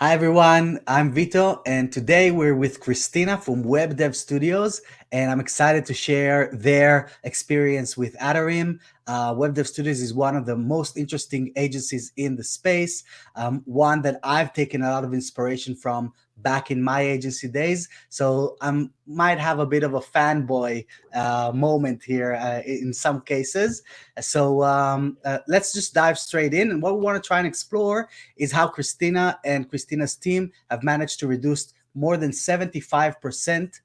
Hi everyone, I'm Vito, and today we're with Christina from WebDevStudios, and I'm excited to share their experience with Atarim. WebDevStudios is one of the most interesting agencies in the space, one that I've taken a lot of inspiration from back in my agency days. So I might have a bit of a fanboy moment here in some cases. So let's just dive straight in, and what we want to try and explore is how Christina and Christina's team have managed to reduce more than 75%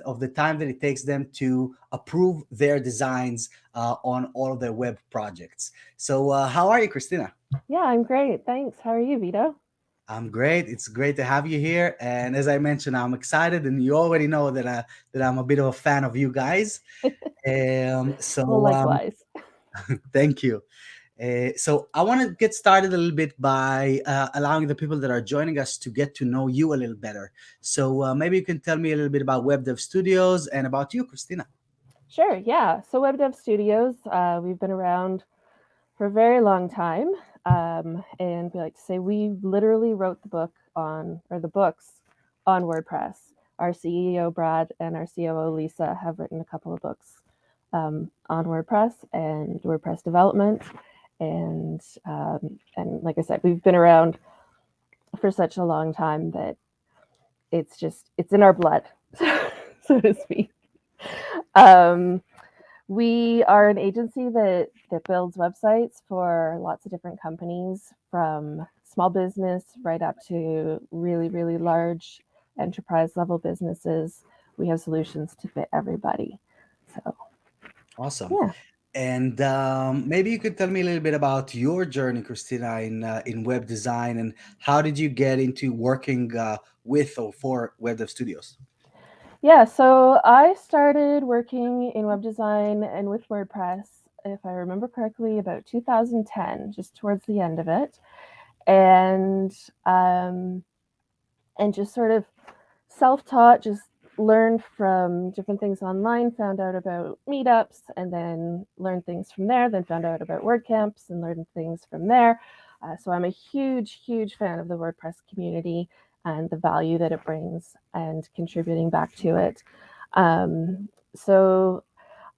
of the time that it takes them to approve their designs on all of their web projects. So how are you, Christina? Yeah, I'm great. Thanks. How are you, Vito? I'm great. It's great to have you here. And as I mentioned, I'm excited, and you already know that I'm a bit of a fan of you guys. Um, Well, so um, likewise. Thank you. So I want to get started a little bit by allowing the people that are joining us to get to know you a little better. So maybe you can tell me a little bit about WebDev Studios and about you, Christina. Sure. Yeah. So WebDevStudios, we've been around for a very long time, and we like to say we literally wrote the books on WordPress. Our CEO Brad and our COO Lisa have written a couple of books on WordPress and WordPress development, and like I said, we've been around for such a long time that it's in our blood, so to speak. Um, we are an agency that builds websites for lots of different companies, from small business right up to really large enterprise level businesses. We have solutions to fit everybody. So Awesome. yeah. And maybe you could tell me a little bit about your journey, Christina, in web design, and how did you get into working with or for WebDev Studios? Yeah, so I started working in web design and with WordPress, if I remember correctly, about 2010, just towards the end of it. And um, and just sort of self-taught, just learned from different things online, found out about meetups, and then learned things from there, then found out about WordCamps and learned things from there. So I'm a huge fan of the WordPress community and the value that it brings and contributing back to it. So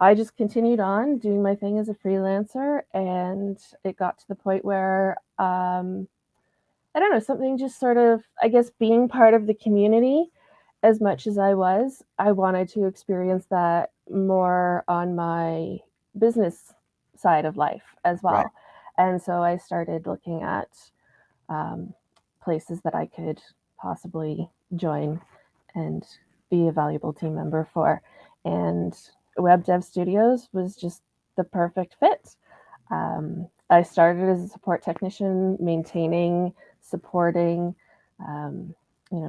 I just continued on doing my thing as a freelancer, and it got to the point where I don't know, something just sort of, I guess, being part of the community as much as I wanted to experience that more on my business side of life as Right. well. And so I started looking at um, places that I could possibly join and be a valuable team member for. And Web Dev Studios was just the perfect fit. I started as a support technician, maintaining, supporting, um,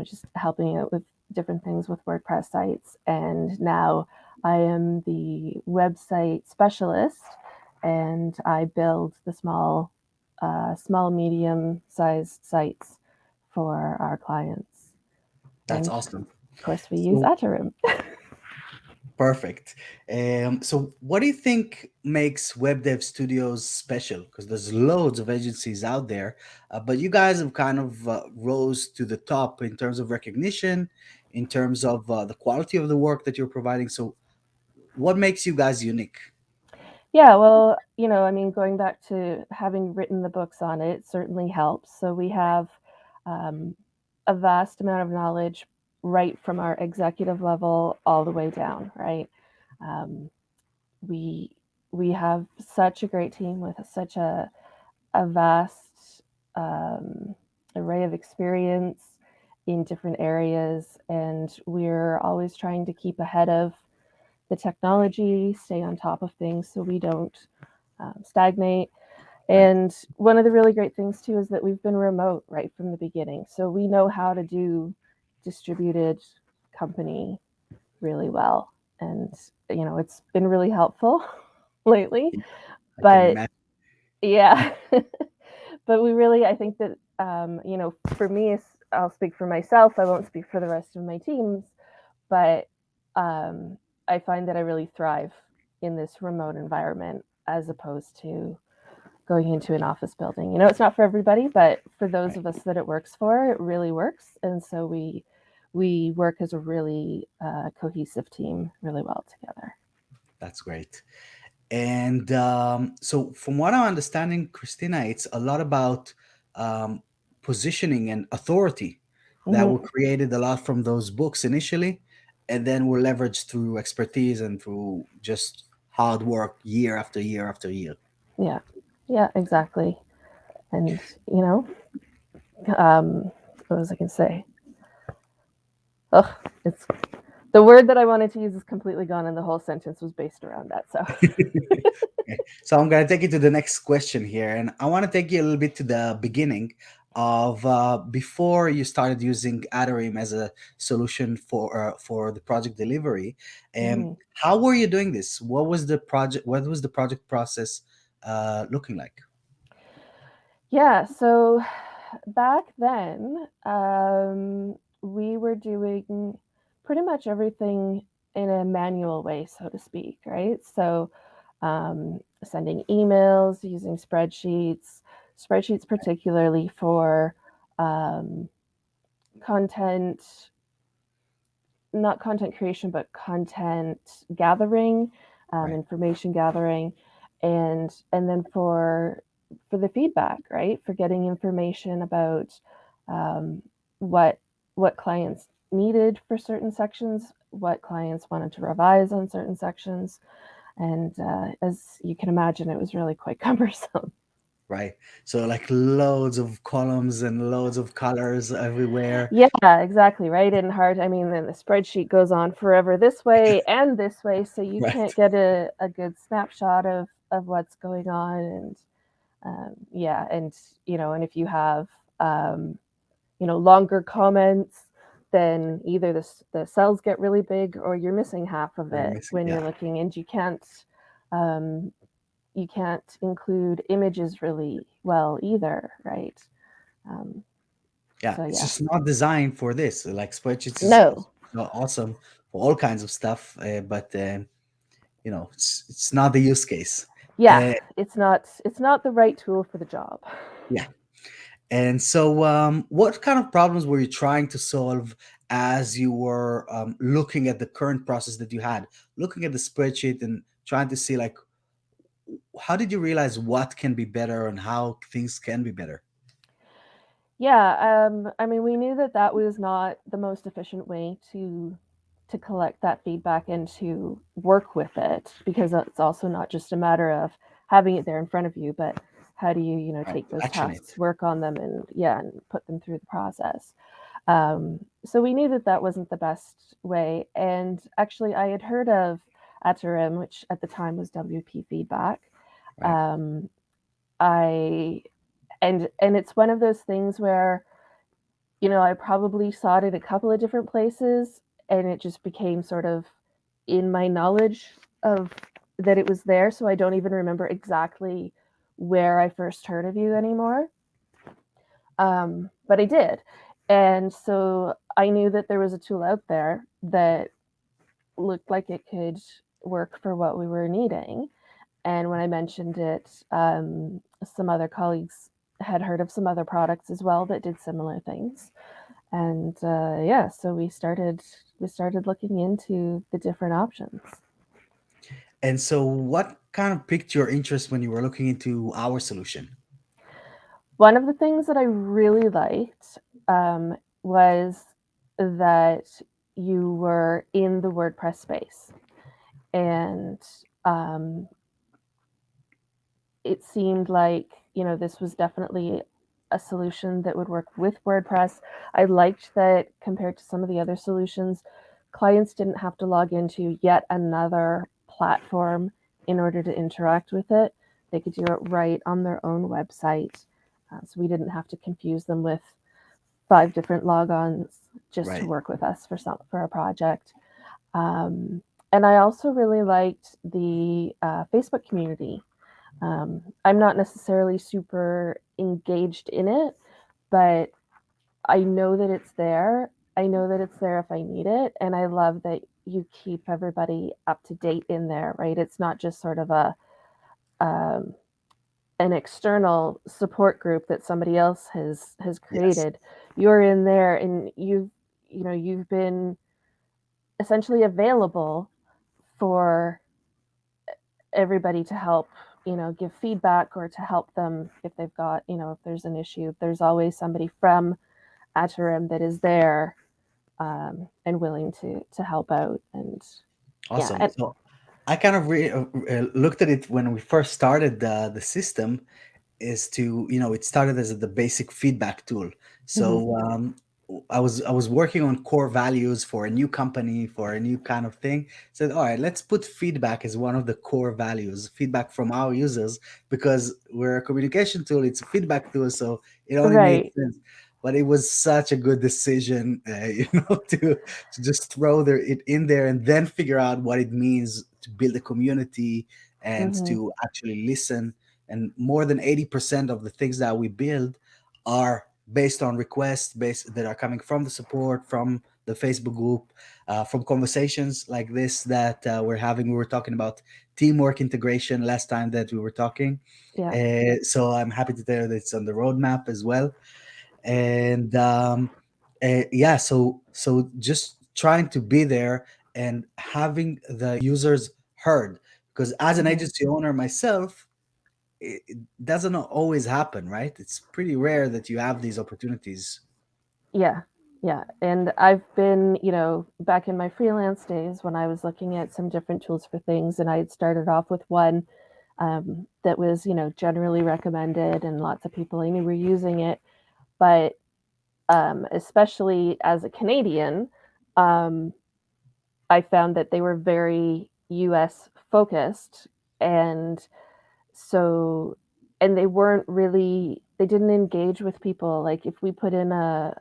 just helping out with different things with WordPress sites. And now I am the website specialist, and I build the medium sized sites for our clients. That's And awesome. of course, we use So Atarim. perfect. So what do you think makes Web Dev Studios special? Because there's loads of agencies out there, but you guys have kind of rose to the top in terms of recognition, in terms of the quality of the work that you're providing. So what makes you guys unique? Yeah, well, I mean, going back to having written the books on it certainly helps. So we have um, a vast amount of knowledge right from our executive level all the way down, right? Um, we we have such a great team with such a vast um, array of experience in different areas, and we're always trying to keep ahead of the technology, stay on top of things so we don't stagnate. Right. And one of the really great things too is that we've been remote right from the beginning, so we know how to do distributed company really well, and it's been really helpful lately. I can But imagine. yeah, but we really, I think that for me, I'll speak for myself. I won't speak for the rest of my teams, but um, I find that I really thrive in this remote environment as opposed to going into an office building. You know, it's not for everybody, but for those of us that it works for, it really works. And so we work as a really cohesive team really well together. That's great. And so, from what I'm understanding, Christina, it's a lot about um, positioning and authority that were created a lot from those books initially, and then were leveraged through expertise and through just hard work year after year after year. Yeah, yeah, exactly. And you know, um, what was I going to say? Oh, it's the word that I wanted to use is completely gone, and the whole sentence was based around that. So, Okay. So I'm going to take you to the next question here, and I want to take you a little bit to the beginning of before you started using Atarim as a solution for the project delivery. And how were you doing this? What was the project? What was the project process looking like? yeah, so back then, we were doing pretty much everything in a manual way, so to speak, right? So, sending emails, using spreadsheets particularly for um, content, not content creation, but content gathering, Right. information gathering, and then for the feedback, right? For getting information about um, what what clients needed for certain sections, what clients wanted to revise on certain sections, and as you can imagine, it was really quite cumbersome. Right. So like loads of columns and loads of colors everywhere. Yeah, exactly, right? And hard, I mean, then the spreadsheet goes on forever this way and this way, so you can't Right. get a good snapshot of what's going on. And yeah, and you know, and if you have you know, longer comments, then either the cells get really big or you're missing half of We're it missing. when you're Yeah. looking, and um, you can't include images really well either, right? Um, Yeah, so it's yeah, just not designed for this. Like spreadsheets is no. awesome for all kinds of stuff, but it's not the use case. Yeah, Uh, it's not the right tool for the job. yeah, and so what kind of problems were you trying to solve as you were looking at the current process that you had, looking at the spreadsheet and trying to see like how did you realize what can be better and how things can be better? Yeah, I mean, we knew that that was not the most efficient way to collect that feedback and to work with it, because it's also not just a matter of having it there in front of you, but how do you, you know, Right, take those action tasks, it. work on them, and yeah, and put them through the process. So we knew that that wasn't the best way. And actually, I had heard of Atarim, which at the time was WP Feedback. Right, Um, I and it's one of those things where, you know, I probably saw it in a couple of different places, and it just became sort of in my knowledge of that it was there, so I don't even remember exactly where I first heard of you anymore. But I did. And so I knew that there was a tool out there that looked like it could work for what we were needing. And when I mentioned it, some other colleagues had heard of some other products as well that did similar things. And yeah, so we started looking into the different options. and so what kind of piqued your interest when you were looking into our solution? One of the things that I really liked was that you were in the WordPress space, and um, it seemed like, you know, this was definitely a solution that would work with WordPress. I liked that compared to some of the other solutions, clients didn't have to log into yet another platform in order to interact with it. They could do it right on their own website. So we didn't have to confuse them with 5 different logons just to Right. work with us for a project. Um, and I also really liked the Facebook community. I'm not necessarily super engaged in it, but I know that it's there. I know that it's there if I need it. And I love that you keep everybody up to date in there, right? It's not just sort of um, an external support group that somebody else has Yes. created. You're in there, and you've been essentially available for everybody to help, give feedback or to help them if they've got, if there's an issue. There's always somebody from Atarim that is there, and willing to help out. And yeah, Awesome. and So I kind of looked at it when we first started the system, is to, it started as the basic feedback tool. mhm, So I was working on core values for a new company, for a new kind of thing. Said, all right, let's put feedback as one of the core values, feedback from our users, because we're a communication tool, it's a feedback tool, so it only made right. sense. But it was such a good decision, to just throw it in there and then figure out what it means to build a community and Hmm. to actually listen. And more than 80% of the things that we build are based on requests based that are coming from the support, from the Facebook group, from conversations like this that we're having. We were talking about teamwork integration last time that we were talking. Yeah. So I'm happy to tell you that it's on the roadmap as well. And yeah, so just trying to be there and having the users heard, because as an Hmm. agency owner myself, it doesn't always happen, right? It's pretty rare that you have these opportunities. Yeah. Yeah. And I've been, back in my freelance days when I was looking at some different tools for things, and I had started off with one, that was, generally recommended, and lots of people I knew were using it. But especially as a Canadian, um, I found that they were very US focused. And so, and they didn't engage with people. Like if we put in a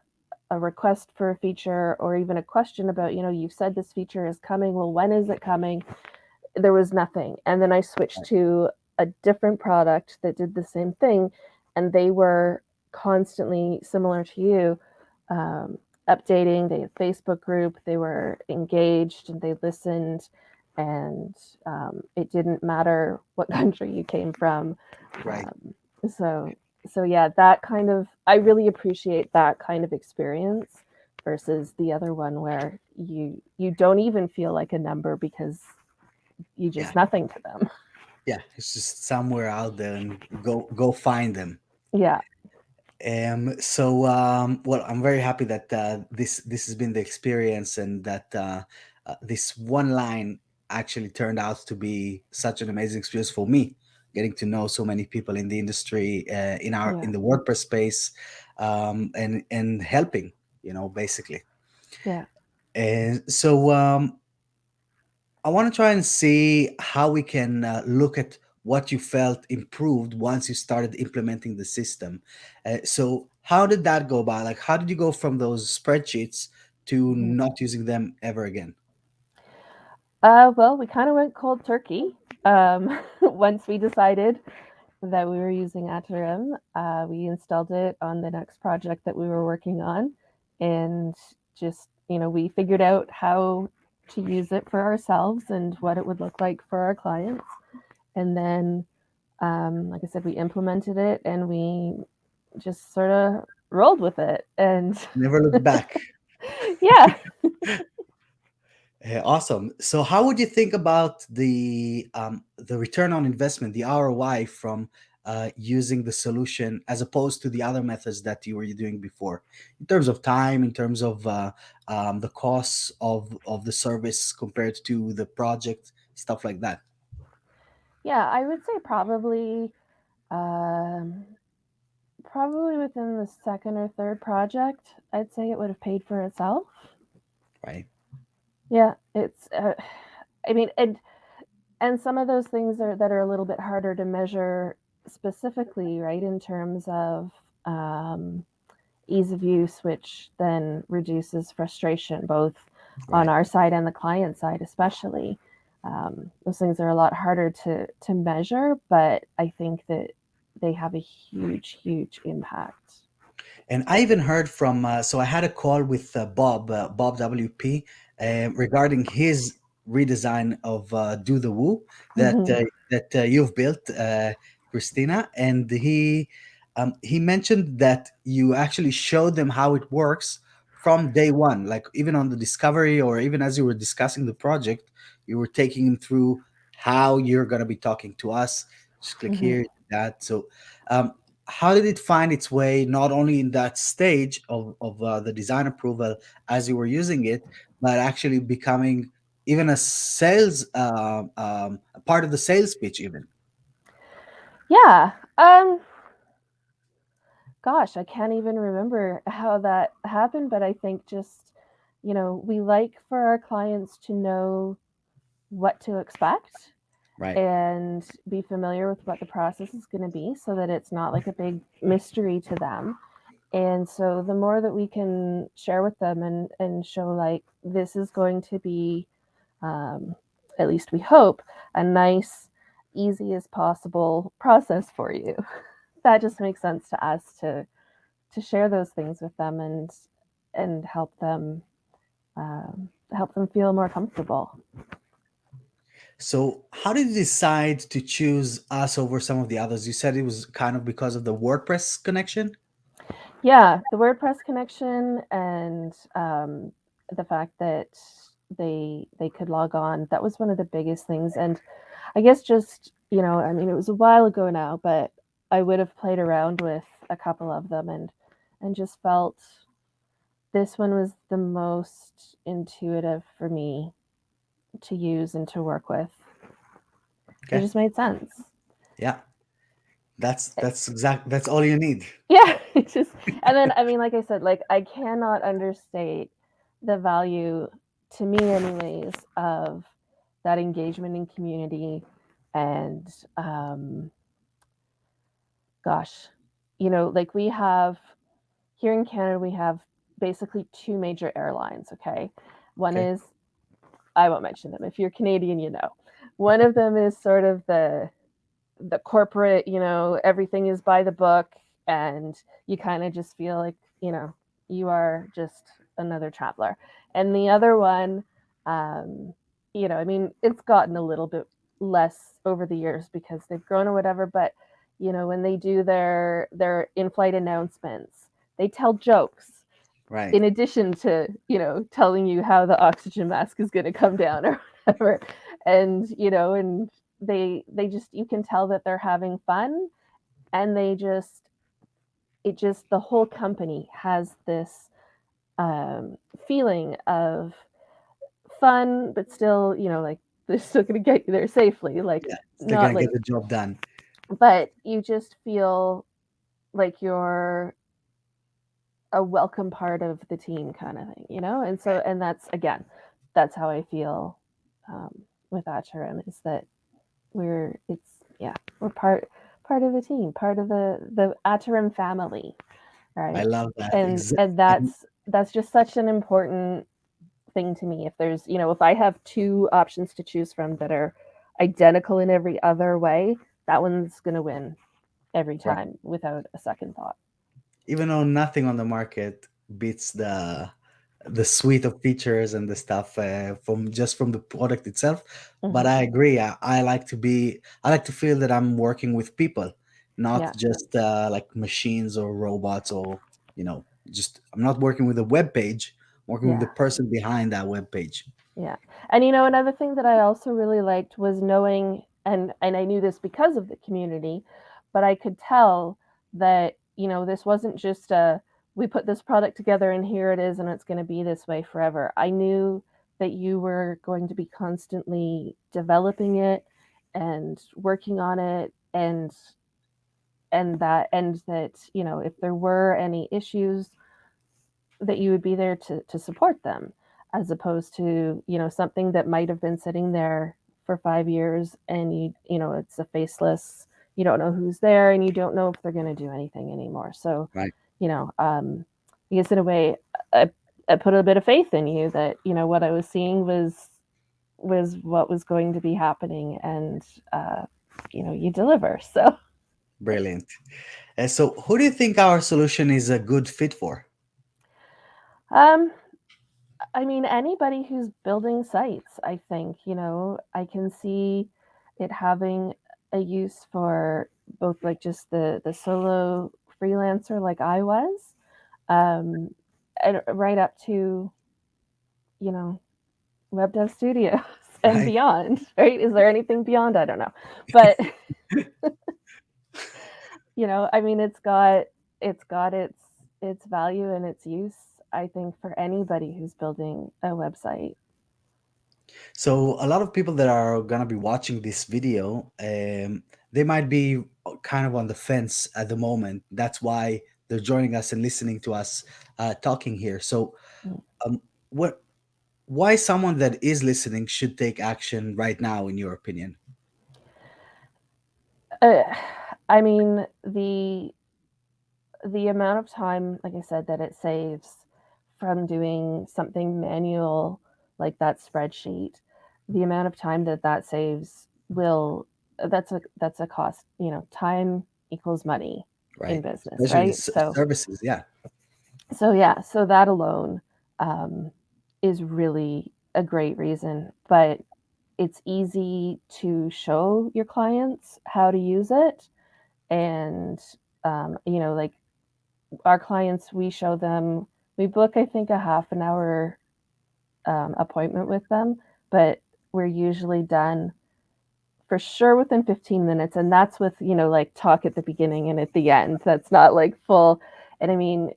request for a feature, or even a question about, you've said this feature is coming, well, when is it coming? There was nothing. And then I switched to a different product that did the same thing, and they were constantly, similar to you, um, updating. They had a Facebook group, they were engaged, and they listened. And it didn't matter what country you came from. Right. um, so so yeah, that kind of, I really appreciate that kind of experience versus the other one where you don't even feel like a number because you Yeah. just nothing to them. Yeah. It's just somewhere out there, and go find them. Yeah. Well, I'm very happy that this has been the experience, and that this one line actually turned out to be such an amazing experience for me, getting to know so many people in the industry, in Yeah. the WordPress space, and helping, basically. Yeah. And so I want to try and see how we can look at what you felt improved once you started implementing the system. So, how did that go by? Like, how did you go from those spreadsheets to Mhm. not using them ever again? Well, we kind of went cold turkey. Once we decided that we were using Atarim, we installed it on the next project that we were working on, and just, we figured out how to use it for ourselves and what it would look like for our clients. And then, like I said, we implemented it, and we just sort of rolled with it. And Never looked back. yeah. Awesome. So, how would you think about the return on investment, the ROI from using the solution as opposed to the other methods that you were doing before, in terms of time, in terms of the costs of the service compared to the project, stuff like that? Yeah, I would say um, probably within the second or third project, I'd say it would have paid for itself. Right. Yeah, it's. I mean, and some of those things that are a little bit harder to measure specifically, right? In terms of um, ease of use, which then reduces frustration both on Right. our side and the client side, especially. Those things are a lot harder to measure, but I think that they have a huge, huge impact. And I even heard from, so I had a call with Bob WP, regarding his redesign of Do the Woo that Hmm. you've built. Christina, and he mentioned that you actually showed them how it works from day one, like even on the discovery or even as you were discussing the project, you were taking him through how you're going to be talking to us. Just click Hmm. here, that. So, um, how did it find its way not only in that stage of the design approval as you were using it, but actually becoming even a sales a part of the sales pitch even? Yeah. Gosh, I can't even remember how that happened, but I think just, we like for our clients to know what to expect Right. and be familiar with what the process is going to be so that it's not like a big mystery to them. And so the more that we can share with them and show like this is going to be, um, at least we hope, a nice, easy as possible process for you. That just makes sense to us to share those things with them and help them feel more comfortable. So, how did you decide to choose us over some of the others? You said it was kind of because of the WordPress connection. Yeah, the WordPress connection and the fact that they could log on, that was one of the biggest things. And I guess just, I mean, it was a while ago now, but I would have played around with a couple of them and just felt this one was the most intuitive for me to use and to work with. It Okay. just made sense. Yeah. That's all you need. Yeah, it's just, and then I mean, like I said, like I cannot understate the value to me, anyways, of that engagement in community, and gosh, like we have here in Canada, we have basically two major airlines. Okay, one Okay. is, I won't mention them. If you're Canadian, you know. One of them is sort of the corporate, everything is by the book, and you kind of just feel like, you are just another traveler. And the other one, um, I mean, it's gotten a little bit less over the years because they've grown or whatever, but when they do their in-flight announcements, they tell jokes Right. in addition to, telling you how the oxygen mask is going to come down or whatever. And and they just, you can tell that they're having fun, and the whole company has this feeling of fun, but still, like they're still going to get you there safely, like Yeah. They're not gonna like, get the job done. but you just feel like you're a welcome part of the team kind of thing, and so, and that's, again, that's how I feel, um, with Atarim, is that it's, yeah, we're part of the team, part of the Atarim family, I right? love that. And that's just such an important thing to me. If there's, if I have two options to choose from that are identical in every other way, that one's going to win every Right. time without a second thought. Even though nothing on the market beats the suite of features and the stuff from the product itself. But Hmm. I agree. I like to feel that I'm working with people, not Yeah. just like machines or robots or just I'm not working with a web page. I'm working with Yeah. the person behind that web page. Yeah. And another thing that I also really liked was knowing, and I knew this because of the community, but I could tell that, this wasn't just a, we put this product together and here it is and it's going to be this way forever. I knew that you were going to be constantly developing it and working on it, and that, if there were any issues, that you would be there to support them, as opposed to, something that might have been sitting there for 5 years, and it's a faceless, you don't know who's there, and you don't know if they're going to do anything anymore. So, Right. I guess in a way, I, I put a bit of faith in you that, what I was seeing was what was going to be happening, and uh, you deliver. So, Brilliant. So, who do you think our solution is a good fit for? um, I mean, anybody who's building sites, I think, I can see it having a use for both like just the solo freelancer like I was, um, and right up to, you know, WebDevStudios and Right. beyond, right? Is there anything beyond? I don't know. But, I mean, it's got its value and its use, I think, for anybody who's building a website. So a lot of people that are gonna be watching this video, they might be kind of on the fence at the moment. That's why they're joining us and listening to us talking here. So, Mm. um, what? Why someone that is listening should take action right now, in your opinion? Uh, I mean, the amount of time, like I said, that it saves from doing something manual like that spreadsheet, the amount of time that that saves will that's a cost. Time equals money in Right. business, Especially right? So services. Yeah. yeah, so that alone um, is really a great reason. But it's easy to show your clients how to use it, and like our clients, we show them, we book, I think, a half an hour appointment with them, but we're usually done for sure within 15 minutes. And that's with, like talk at the beginning and at the end. That's not like full. And I mean,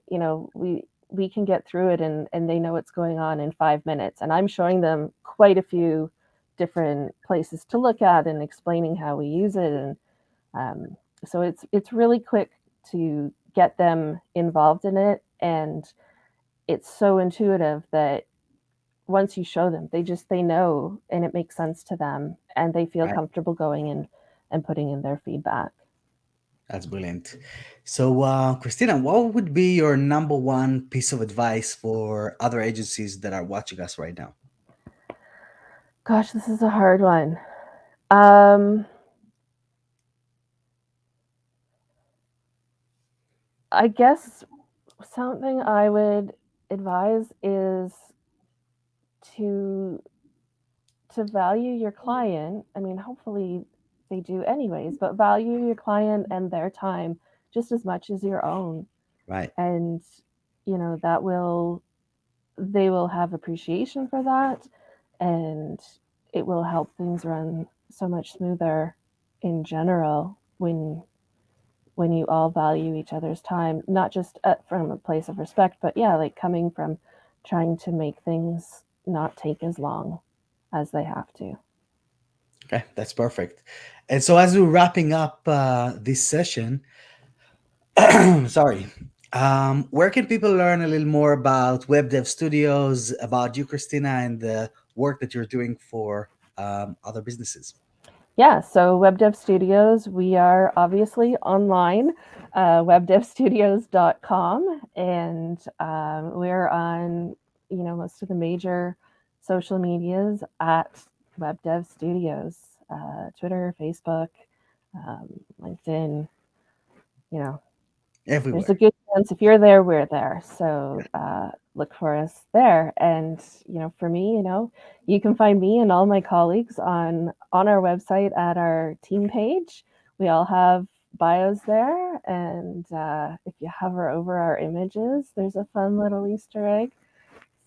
we can get through it, and they know what's going on in 5 minutes. And I'm showing them quite a few different places to look at and explaining how we use it. And so it's really quick to get them involved in it, and it's so intuitive that once you show them, they know, and it makes sense to them, and they feel Right. comfortable going in and putting in their feedback. That's brilliant. So, Christina, what would be your number one piece of advice for other agencies that are watching us right now? Gosh, this is a hard one. Um, I guess something I would advise is to value your client. I mean, hopefully they do anyways, but value your client and their time just as much as your own. Right. And that will they will have appreciation for that, and it will help things run so much smoother in general when you all value each other's time, not just from a place of respect, but yeah, like coming from trying to make things not take as long as they have to. Okay, that's perfect. And so, as we're wrapping up this session, sorry, where can people learn a little more about Web Dev Studios, about you, Christina, and the work that you're doing for other businesses? Yeah, so WebDevStudios, we are obviously online, webdevstudios.com, and we're on, most of the major social medias at WebDevStudios, Twitter, Facebook, LinkedIn. You know, there's a Everywhere. good chance if you're there, we're there. So look for us there. And for me, you can find me and all my colleagues on our website at our team page. We all have bios there, and if you hover over our images, there's a fun little Easter egg.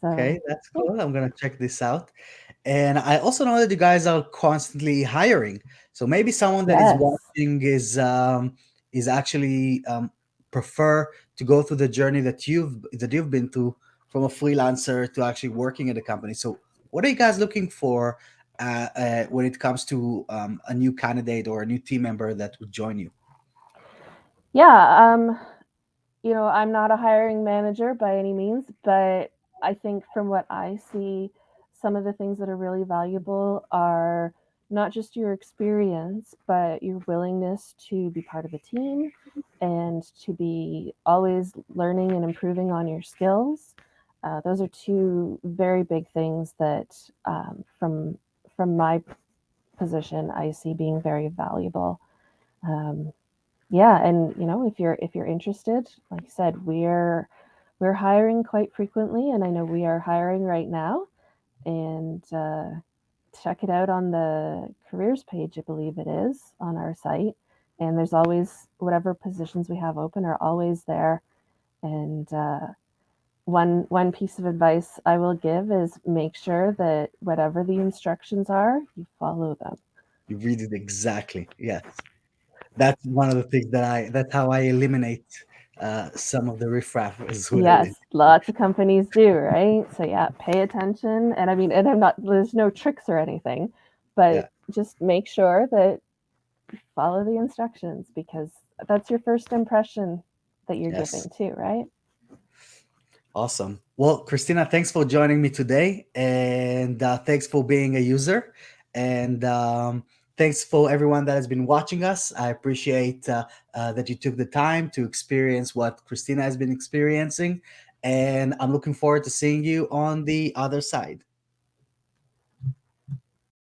So Okay, that's yeah. cool. I'm gonna check this out. And I also know that you guys are constantly hiring. So maybe someone that is Yes. watching is actually prefer to go through the journey that you've been through from a freelancer to actually working at a company. So what are you guys looking for when it comes to a new candidate or a new team member that would join you? Yeah. I'm not a hiring manager by any means, but I think from what I see, some of the things that are really valuable are not just your experience, but your willingness to be part of a team and to be always learning and improving on your skills. Those are two very big things that, from my position, I see being very valuable. Um, yeah, and if you're interested, like I said, we're hiring quite frequently, and I know we are hiring right now. And check it out on the careers page, I believe it is, on our site. And there's always whatever positions we have open are always there. And one piece of advice I will give is make sure that whatever the instructions are, you follow them. You read it exactly. Yes. That's one of the things that's how I eliminate some of the riffraff as well. Yes, lots of companies do, right? So yeah, pay attention. And I mean, and I'm not, there's no tricks or anything, but Yeah. just make sure that you follow the instructions, because that's your first impression that you're Yes. giving too, right? Awesome. Well, Christina, thanks for joining me today, and thanks for being a user, and thanks for everyone that has been watching us. I appreciate that you took the time to experience what Christina has been experiencing, and I'm looking forward to seeing you on the other side.